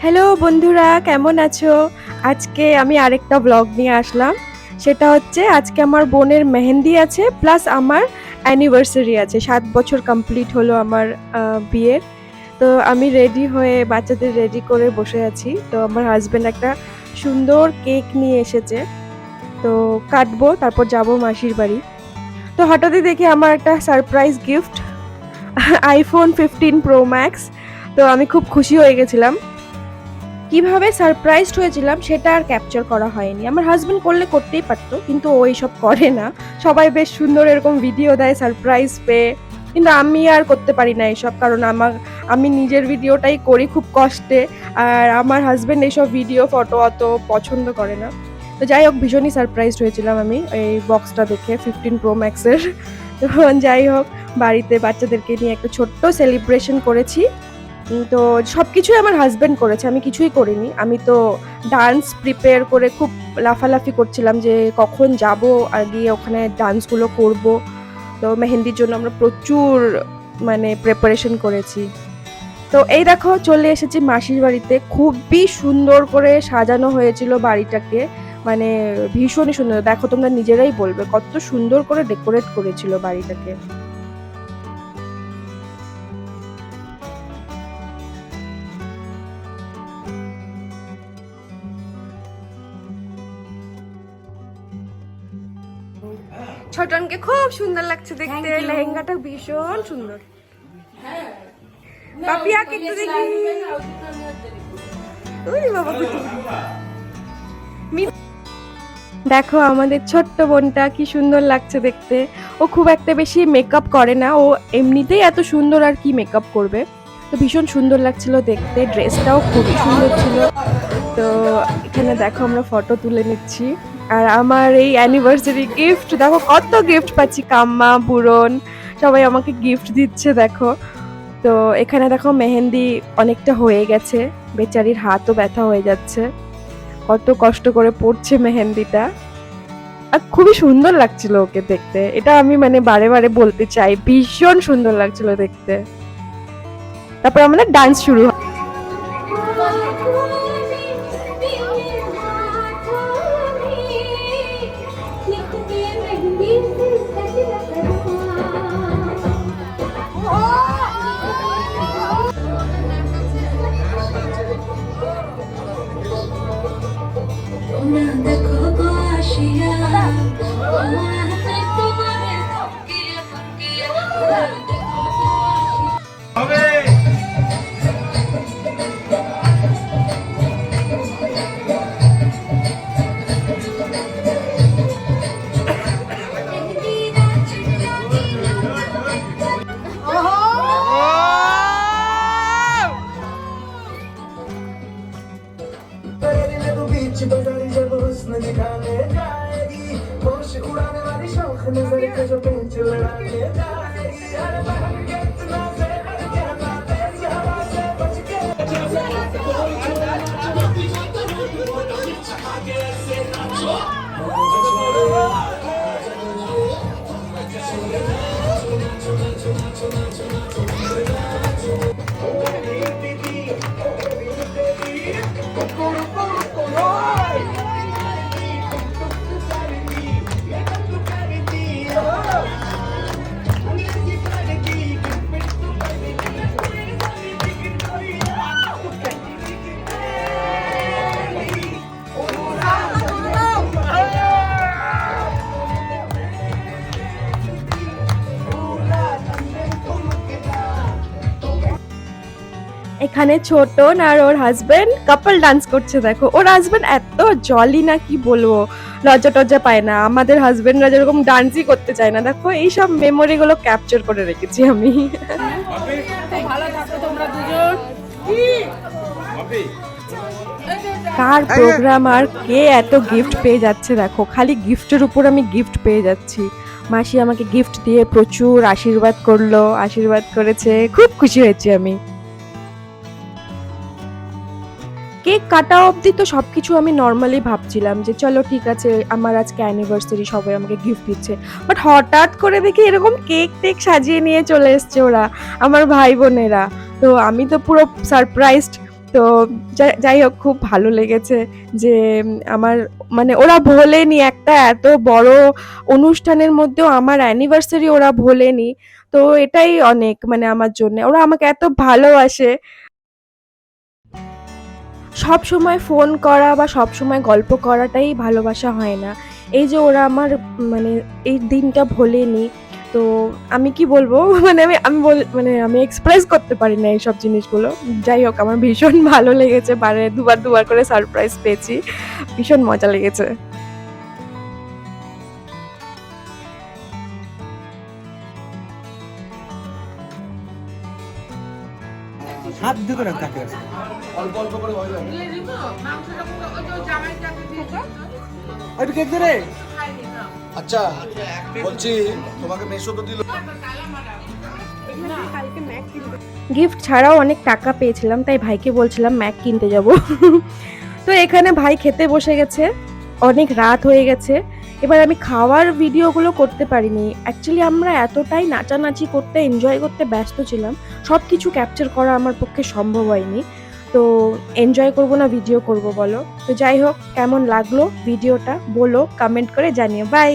Hello বন্ধুরা, কেমন আছো? আজকে আমি আরেকটা ব্লগ নিয়ে আসলাম। সেটা হচ্ছে আজকে আমার বোনের মেহেন্দি আছে প্লাস আমার অ্যানিভার্সারি আছে। ৭ বছর কমপ্লিট হলো আমার বিয়ের। তো আমি রেডি হয়ে বাচ্চাদের রেডি করে বসে আছি। তো আমার হাসব্যান্ড একটা সুন্দর কেক নিয়ে এসেছে। তো কাটবো, তারপর যাবো মাসির বাড়ি। তো হঠাৎই দেখি আমার একটা surprise gift iPhone 15 Pro Max। তো আমি খুব খুশি হয়ে গেছিলাম। কিভাবে সারপ্রাইজড হয়েছিলাম সেটা আর ক্যাপচার করা হয়নি। আমার হাজবেন্ড করলে করতেই পারতো, কিন্তু ও এইসব করে না। সবাই বেশ সুন্দর এরকম ভিডিও দেয় সারপ্রাইজ পেয়ে, কিন্তু আমি আর করতে পারি না এসব, কারণ আমি নিজের ভিডিওটাই করি খুব কষ্টে। আর আমার হাজবেন্ড এইসব ভিডিও ফটো অত পছন্দ করে না। তো যাই হোক, ভীষণই সারপ্রাইজড হয়েছিলাম আমি এই বক্সটা দেখে 15 Pro Max-এর। তো যাই হোক, বাড়িতে বাচ্চাদেরকে নিয়ে একটা ছোট্ট সেলিব্রেশন করেছি। তো সবকিছুই আমার হাজবেন্ড করেছে, আমি কিছুই করিনি। আমি তো ডান্স প্রিপেয়ার করে খুব লাফালাফি করছিলাম যে কখন যাব আর গিয়ে ওখানে ডান্সগুলো করব। তো মেহেন্দির জন্য আমরা প্রচুর প্রিপারেশন করেছি। তো এই দেখো, চলে এসেছি মাসির বাড়িতে। খুবই সুন্দর করে সাজানো হয়েছিল বাড়িটাকে, মানে ভীষণই সুন্দর। দেখো, তোমরা নিজেরাই বলবে কত সুন্দর করে ডেকোরেট করেছিল বাড়িটাকে। ছোটনকে খুব সুন্দর লাগছে দেখতে, লেহেঙ্গাটা ভীষণ সুন্দর। পাপিয়াকে একটু দেখি। ওরে বাবা, দেখো আমাদের ছোট্ট বোনটা কি সুন্দর লাগছে দেখতে। ও খুব একটা বেশি মেকআপ করে না, ও এমনিতেই এত সুন্দর, আর কি মেকআপ করবে। তো ভীষণ সুন্দর লাগছিল দেখতে, ড্রেসটাও খুবই সুন্দর ছিল। তো এখানে দেখো আমরা ফটো তুলে নিচ্ছি। আর আমার এই অ্যানিভার্সারি গিফট দেখো, কত গিফট পাচ্ছি, কাম্মা বুড়ন সবাই আমাকে গিফট দিচ্ছে দেখো। তো এখানে দেখো মেহেন্দি অনেকটা হয়ে গেছে, বেচারির হাতও ব্যথা হয়ে যাচ্ছে, কত কষ্ট করে পড়ছে মেহেন্দিটা। আর খুবই সুন্দর লাগছিল ওকে দেখতে, এটা আমি বারে বারে বলতে চাই, ভীষণ সুন্দর লাগছিল দেখতে। তারপর আমাদের ডান্স শুরু হয়। এখানে ছোটন আর ওর হাজবেন্ড কাপল ডান্স করছে দেখো। ওর হাজবেন্ড এত জলি না, কি বলবো, লজ্জা টজ্জা পায় না। আমাদের হাজবেন্ডরা যেরকম ডান্সই করতে চায় না। দেখো এইসব মেমোরি গুলো ক্যাপচার করে রেখেছি আমি। কার প্রোগ্রাম আর কে এত গিফট পেয়ে যাচ্ছে দেখো, খালি গিফটের উপর আমি গিফট পেয়ে যাচ্ছি। মাসি আমাকে গিফট দিয়ে প্রচুর আশীর্বাদ করলো, আশীর্বাদ করেছে, খুব খুশি হয়েছি আমি। কেক কাটা অবধি তো সবকিছু আমি নর্মালি ভাবছিলাম যে চলো ঠিক আছে, আমার আজকে অ্যানিভার্সারি, সবাই আমাকে গিফট দিচ্ছে। বাট হঠাৎ করে দেখি এরকম কেক টেক সাজিয়ে নিয়ে চলে এসছে ওরা, আমার ভাই বোনেরা। তো আমি তো পুরো সারপ্রাইজড। তো যাই হোক খুব ভালো লেগেছে যে আমার মানে ওরা ভোলেনি একটা এত বড় অনুষ্ঠানের মধ্যেও আমার অ্যানিভার্সারি ওরা ভোলেনি। তো এটাই অনেক মানে আমার জন্য। ওরা আমাকে এত ভালোবাসে। সবসময় ফোন করা বা সবসময় গল্প করাটাই ভালোবাসা হয় না। এই যে ওরা আমার মানে এই দিনটা ভোলেনি। তো আমি কি বলবো মানে আমি এক্সপ্রেস করতে পারি না এইসব জিনিসগুলো। যাই হোক আমার ভীষণ ভালো লেগেছে। বারে দুবার করে সারপ্রাইজ পেয়েছি। ভীষণ মজা লেগেছে। হাত ধুতে রাখ তাকে। ওই কেক দে রে। আচ্ছা বলছি তোমাকে মেসো তো দিল। গিফট ছাড়াও অনেক টাকা পেয়েছিলাম, তাই ভাইকে বলছিলাম ম্যাক কিনতে যাব। তো এখানে ভাই খেতে বসে গেছে, অনেক রাত হয়ে গেছে। এবার আমি খাওয়ার ভিডিওগুলো করতে পারিনি। অ্যাকচুয়ালি আমরা এতটাই নাচানাচি করতে এনজয় করতে ব্যস্ত ছিলাম, সব কিছু ক্যাপচার করা আমার পক্ষে সম্ভব হয়নি। তো এনজয় করব না ভিডিও করব বলো? তো যাই হোক, কেমন লাগলো ভিডিওটা বলো, কমেন্ট করে জানিও। বাই।